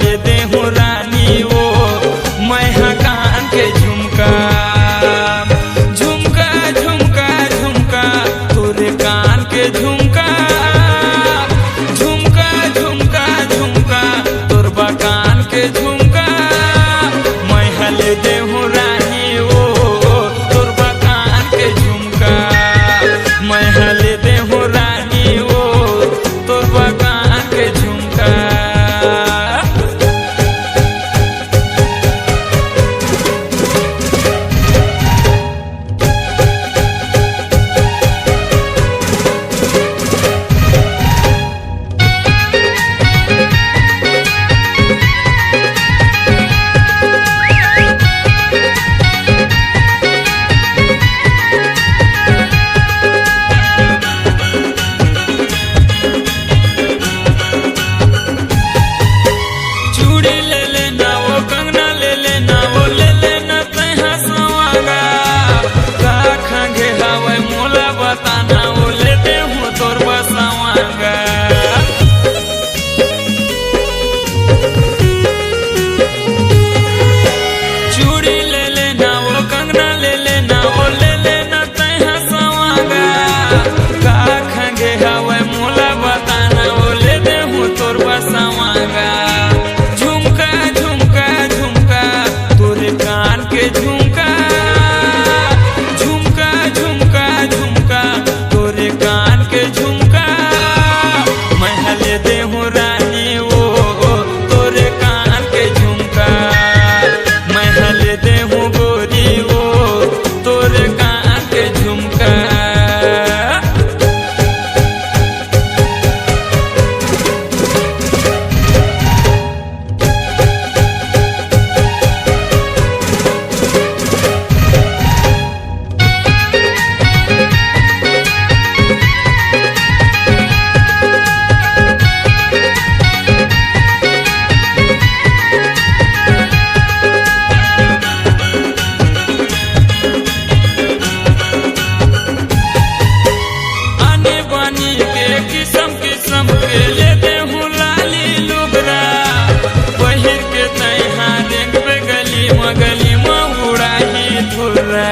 ले दे हूँ रानी वो मैं हाँ कान के झुमका झुमका झुमका झुमका तोरे कान के झुमका झुमका झुमका झुमका तोरबा कान के झुमका मैं हाँ ले दे हूँ रानी वो तोरबा कान के झुमका मैं हाँ ले दे हूँ रानी वो तोरबा कान के झुमका। झुमका झुमका झुमका तोरे कान के झुमका झुमका झुमका झुमका तोरे कान के झुमका मैं हाँ ले दे हूँ रानी वो तोरे कान के झुमका मैं हाँ ले दे हूँ गोरी वो तोरे कान के झुमका। किस्म किस्म के ले दे हूँ लाली लुगरा पहिर के तैहा रेंग पे गली में उड़ाही धुर्रा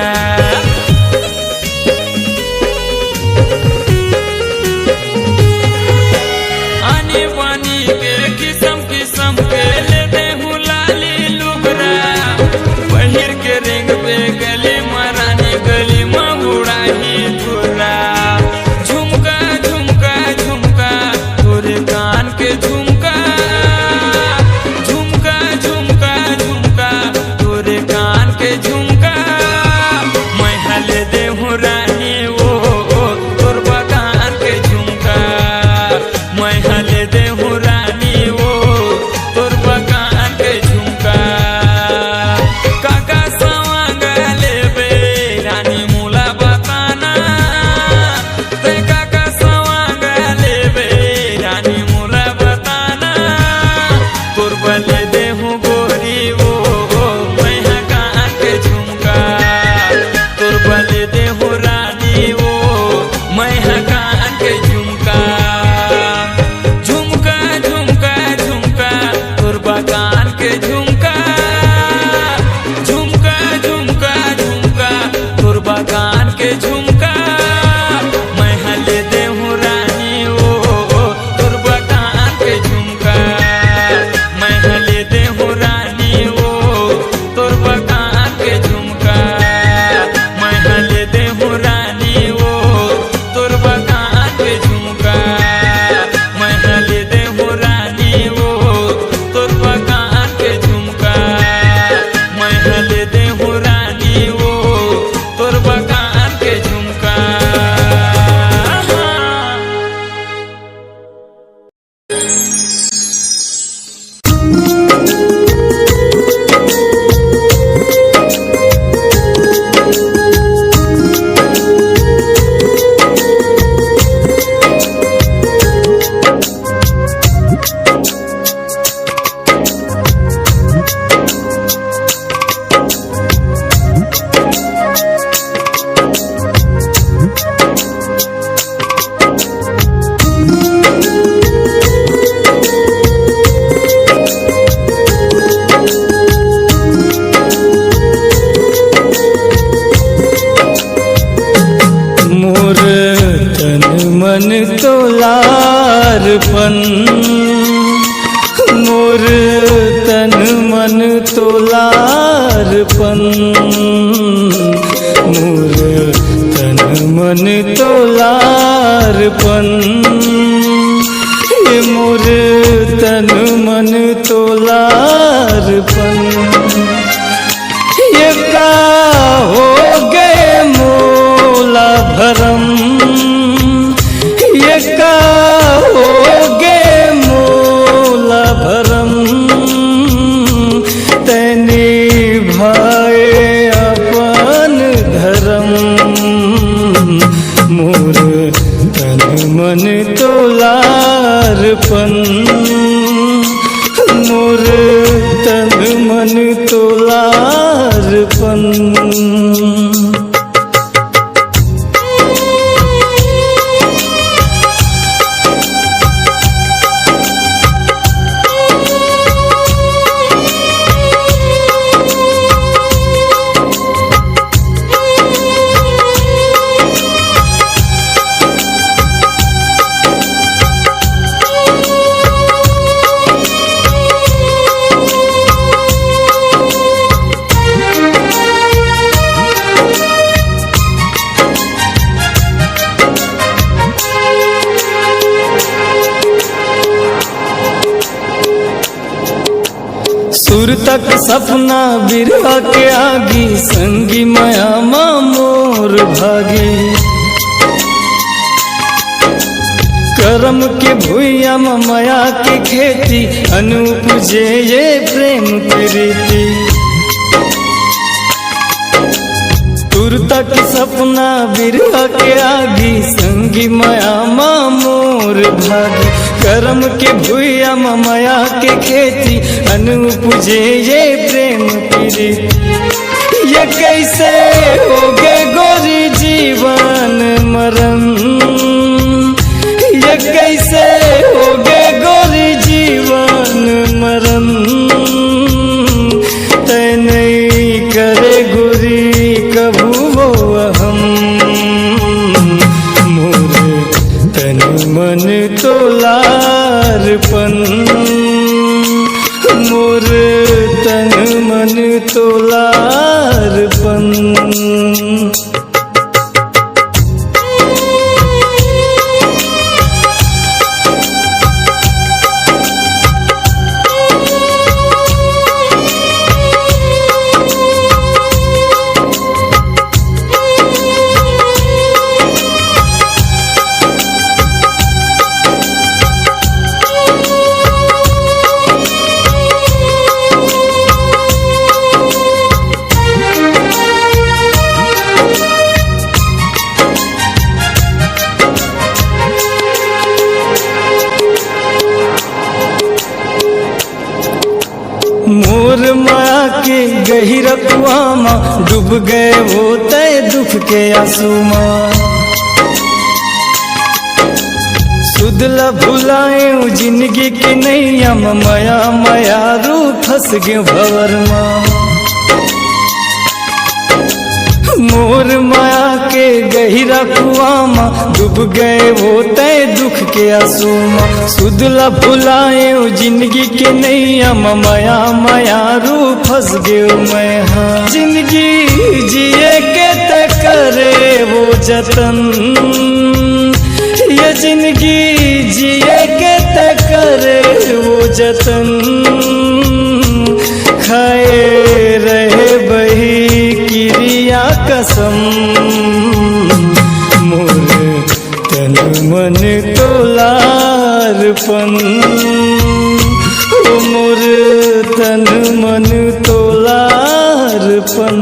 आनी बानी के किस्म किस्म के ले दे हूँ लाली लुगरा पहिर के रेंग पे गली मरानी गली में उड़ाही धुर्रा झुमका झुमका झुमका तोरे कान के झुमका झुमका झुमका झुमका तोरे कान के झुमका मैं हाँ ले दे हूँ रानी वो तोरबा कान के झुमका मैं हाँ ले दे हूँ रानी वो तोरबा अर्पण मोर तन मन तोलार्पण मोर तन मन तोलार्पण मोर तन मन तोलार्पण ये का हो गए मोला भरम ये का हो गए मोला भरम तैने भाए अपन धर्म मोर तन मन तोलार्पण मोर तन मन तोलार्पण सुर तक सपना बिरहा के आगी संगी माया मोर भागी करम के भुइया माया के खेती अनूप जे ये प्रेम प्रीति सुर तक सपना बिरहा के आगी संगी माया मोर भागी करम के भुइया माया के खेती अनूप जे ये प्रेम प्रीति ये कैसे हो गए गोरी जीवन मरण ये कैसे हो गए गोरी जीवन मरण तय नहीं करे गोरी कभू वो हम मोर तन मन तोलार्पण मोर तन मन तोलार्पण मोर माया के गहिर कुआं मां डूब गए वो तय दुख के आंसू मां सुधला भुलाए जिंदगी की नैया माया माया रू फंस गए भंवर मां मोर माया के गहिरा कुआं मां डूब गए वो तय दुख के आंसू मां सुधला भुलाए जिंदगी के नैया माया माया रू फंस गए मैं हाँ जिंदगी जिए के तय करे वो जतन ये जिंदगी जिए के तय करे वो जतन खाए रहे बही किरिया कसम मोर तन मन तोलार्पण मोर तन मन तोलार्पण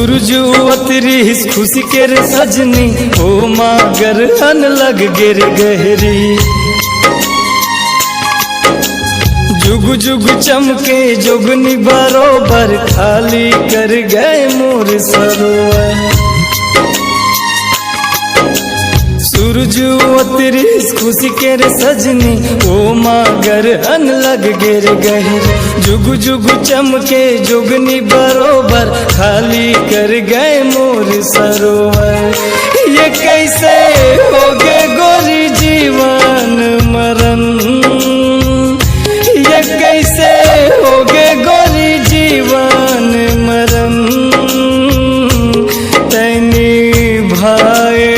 सूरज उतरी खुशी के रे सजनी हो मागर अन लग गिर गहरी जुग जुग चमके जुगनी बरोबर खाली कर गए मोर सरोवर सूरज उतरी खुशी के रे सजनी ओ मागर अन लग गिर गहरी जुग जुग चमके जुगनी बरोबर खाली कर गए मोर सरोवर ये कैसे हो गए गोरी जीवन मरण ये कैसे हो गए गोरी जीवन मरण तैनी भाई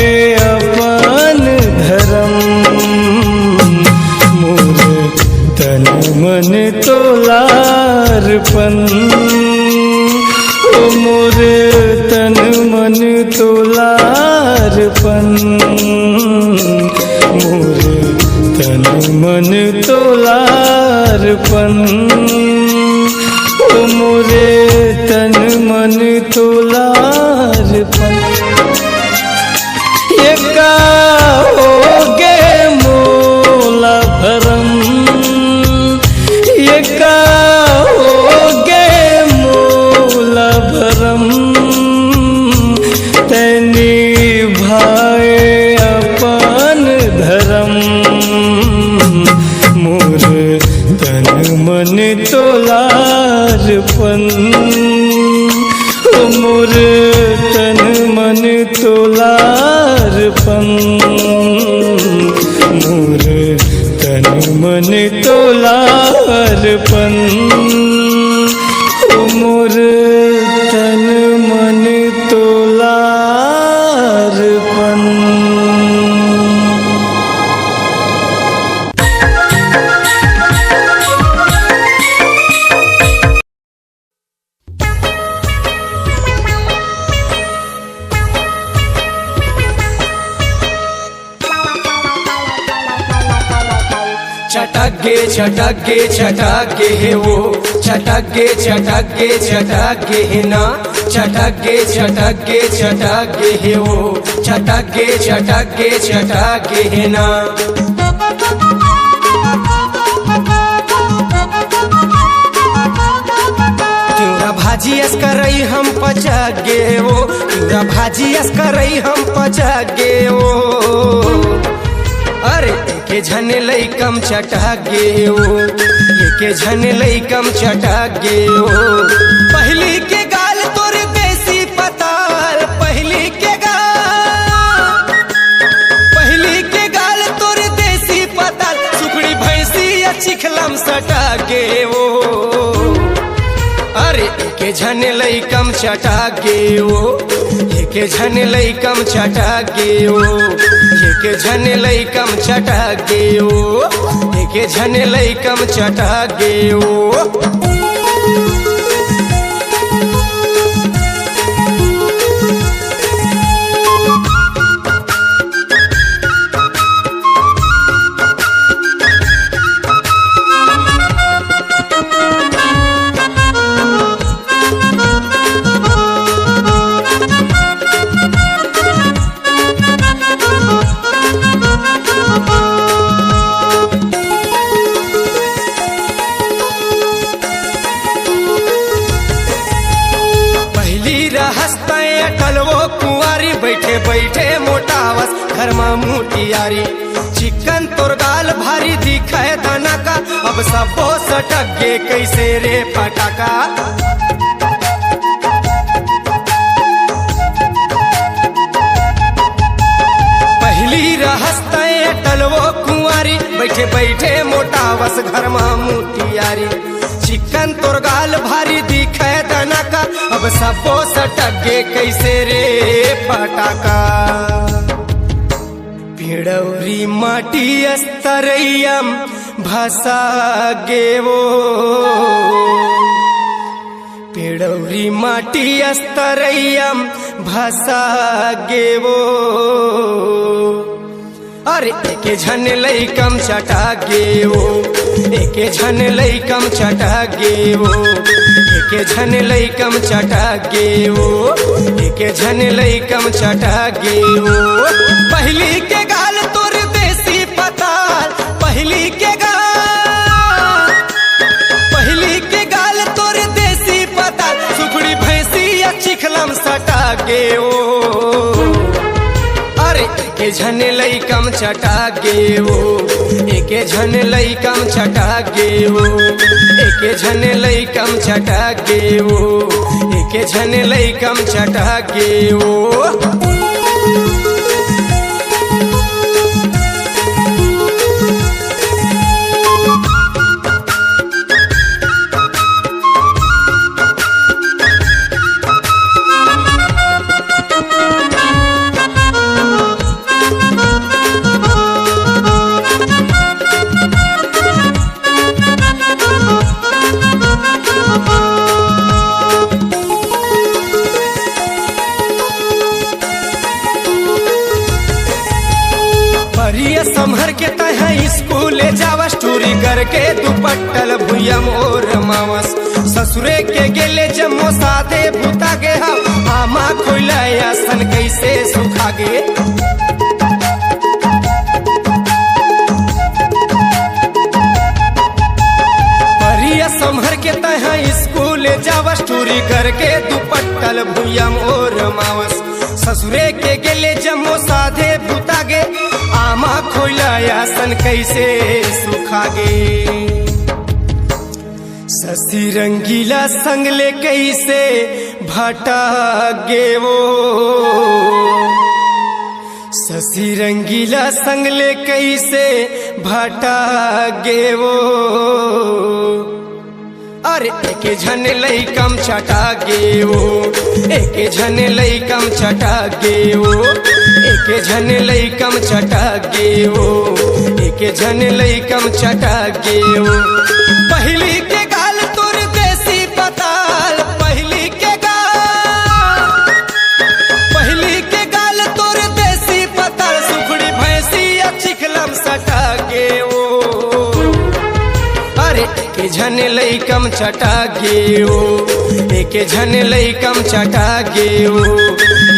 मन तोलारपन ओ मोर तन मन तोलारपन मोर तन मन तोलारपन ओ मोरे तन मन तोलारपन ये का हो गे मोला भरम का हो गे मोला भरम तैनी भाई अपन धर्म मोर तन मन तोलारपन मोर तन मन तोलारपन मोर तन मन तोलारपन मोर तन मन तोलारपन छटक गे हे वो छटक गे हे ना छटक गे हे वो छटक गे हे ना भाजी अस करई हम पचक गे वो भाजी अस करई हम पचक गे वो अरे के झने लइकम चटक गे वो के झने लइकम चटक गे वो पहली के गाल तोर देसी पताल पहली के गाल तोर देसी पताल सुखड़ी भैंसी या चिखलम सटक गे वो अरे के झने लइकम चटक गे वो के झने लइकम चटक गे वो के झने लइकम चटक गे वो के झने लइकम चटक गे वो बैठे बैठे मोटावस घर में मुटियारी चिकन तोर गाल भारी दिखे दाना का अब सबो सटक गे कैसे रे फटाका पहली रहस्ते टलवो कुंवारी बैठे बैठे मोटावस घर में मुटियारी चिकन तोर गाल भारी दिखे दाना का अब सबो सटक गे कैसे रे पटाका पिड़ौरी माटी अस्तरैयम भसा गे वो पिड़ौरी माटी अस्तरैयम भसा गे वो अरे एके झन लइकम चटा गे ओ, एके झन लइकम चटा गे ओ, एके झन लइकम चटा गे ओ, एके झन लइकम चटा गे ओ। पहली के गाल तोर देसी पताल, पहली के गाल, पहली के गाल तोर देसी पताल, सुखड़ी भैंसी या चिखलम सटा गे ओ। एके झन लइकम चटा गे ओ, एके झन लइकम चटा गे ओ, एके झन लइकम चटा गे ओ, एके झन लइकम चटा गे ओ। संभर के तह स्कूल जावस, टूरी करके दुपट्टल भुया मोर मावस। ससुरे के गेले जमो सादे भूता गे हम, आमा खोला सन कैसे सुखा गे। परिया संभर के तह स्कूल जावस, टूरी करके दुपट्टल भुया मोर मावस। ससुरे के गेले जमो साधे भूता गे, आमा खोला सन कैसे सुखा गे। ससी रंगीला संगले कैसे भाटा गे वो, ससी रंगीला संगले कैसे भाटा गे वो। अरे एके झन लइकम चटा गे ओ, एके झन लइकम चटा गे ओ, एके झन लइकम चटा गे ओ, एके झन लइकम चटा गे ओ। पहली के गाल तोर देसी पताल, पहली के गाल, पहली के गाल तोर देसी पताल, सुखड़ी भैंसी या चिखलम सटा गे ओ। अरे एके झन लइकम चटा गे ओ, एके झन लइकम चटा गे ओ,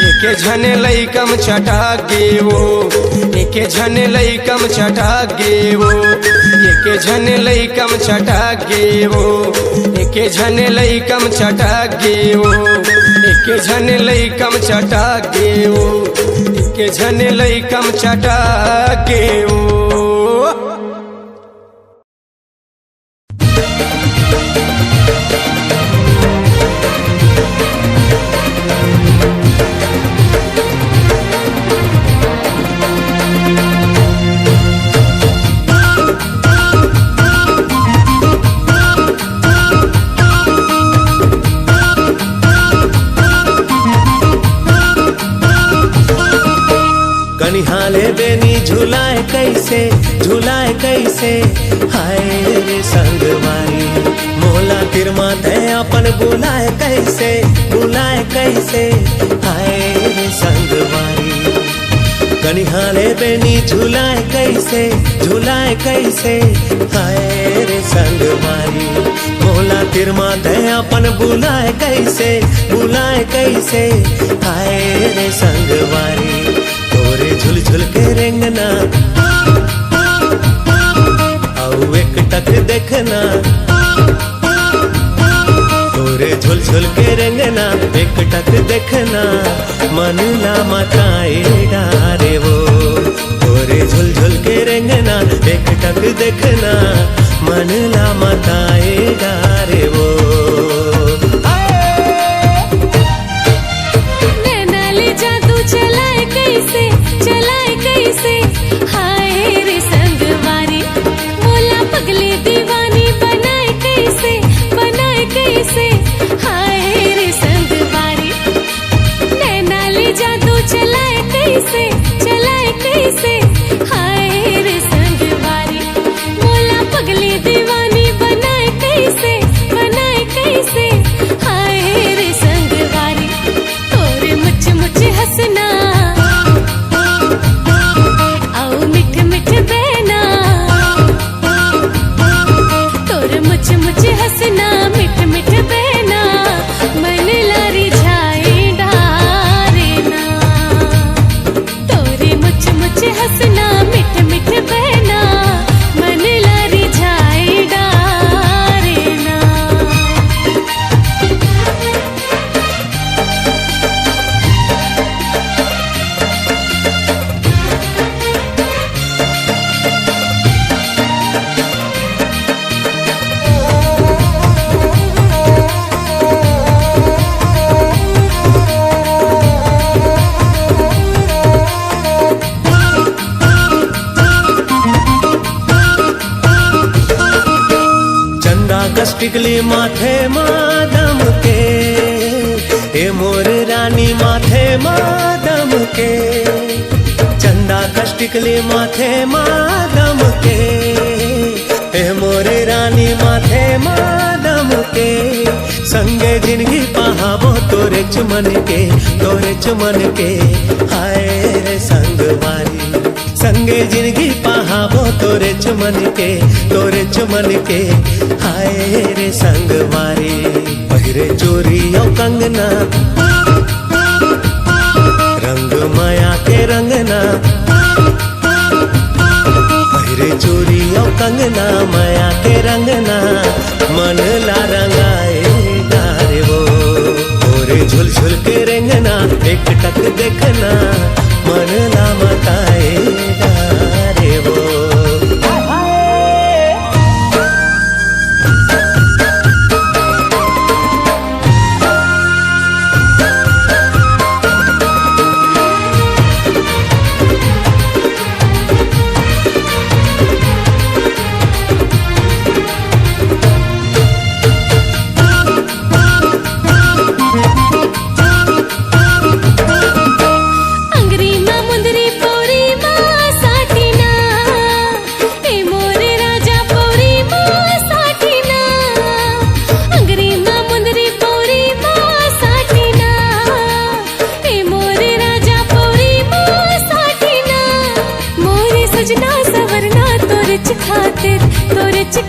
एके झन लइकम चटा गे ओ, एके झन लइकम चटा गे ओ, एके झन लइकम चटा गे ओ, एके झन लइकम चटा गे ओ, एके झन लइकम चटा गे ओ, एके झन लइकम चटा गे ओ। कनिहाले बेनी झुलाए कैसे, झुलाए कैसे, हाय रे संगवारी। मोला तिरमा ते अपन बुलाए कैसे, बुलाए कैसे, हाय रे संगवारी। कनिहाले बेनी झुलाए कैसे, झुलाए कैसे, हाय रे संगवारी। मोला तिरमा ते अपन बुलाए कैसे, बुलाए कैसे, हाय रे संगवारी। तोरे झुल झुल के रेंगना औ एक टक देखना, तोरे झुल झुल के रेंगना एक टक देखना, मन ला मताए डारे वो। तोरे झुल झुल के रेंगना एक टक देखना, मन ला मताए डारे वो। चलाए कैसे, हाय रे संगवारी। मोला पगले दीवानी बनाए कैसे, बनाए कैसे, हाय रे संगवारी। नैना ले जादू चलाए कैसे, चलाए कैसे, हाय रे संगवारी। मोला पगले दीवानी बनाए कैसे, बनाए कैसे, हाय रे संगवारी। तोरे मुझ मुझ हंसना औ टिकली माथे मादम के, ए मोर रानी माथे मादम के, चंदा कस टिकली माथे मादम के, ए मोर रानी माथे मादम के, संगे जिंदगी पहाबो तोरे चुमन के हाय रे संगवारी, संगे जिंदगी पहाबो तोरे चुमन के हाय रे संगवारी। पहिरे चोरी और कंगना रंग माया के रंगना, पहिरे चोरी और कंगना माया के रंगना, मन ला रंगाए डारे वो ओरे झुल झुल के रेंगना, एक टक देखना मन ला मताए डारे वो।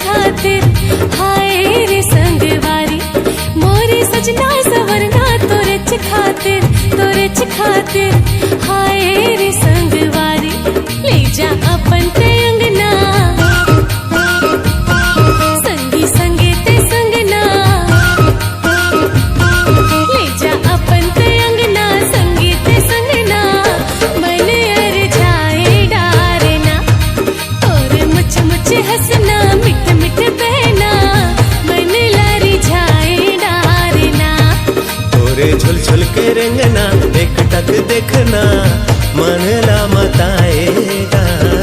खातिर हाय रे संगवारी, मोरे सजना सवरना तोरे खातिर हाय रे संगवारी। ले जा अपन ते अंगना संगी संगे ते संगना, ले जा अपन ते अंगना संगी ते संगना, मन अर जाए डारना तोरे मुझ मुझ हंसना, मिठ मिठ बहना मन लरी जाए डारना, तोरे झुल झुल के रेंगना, एक टक देखना मन ला मताए डारे।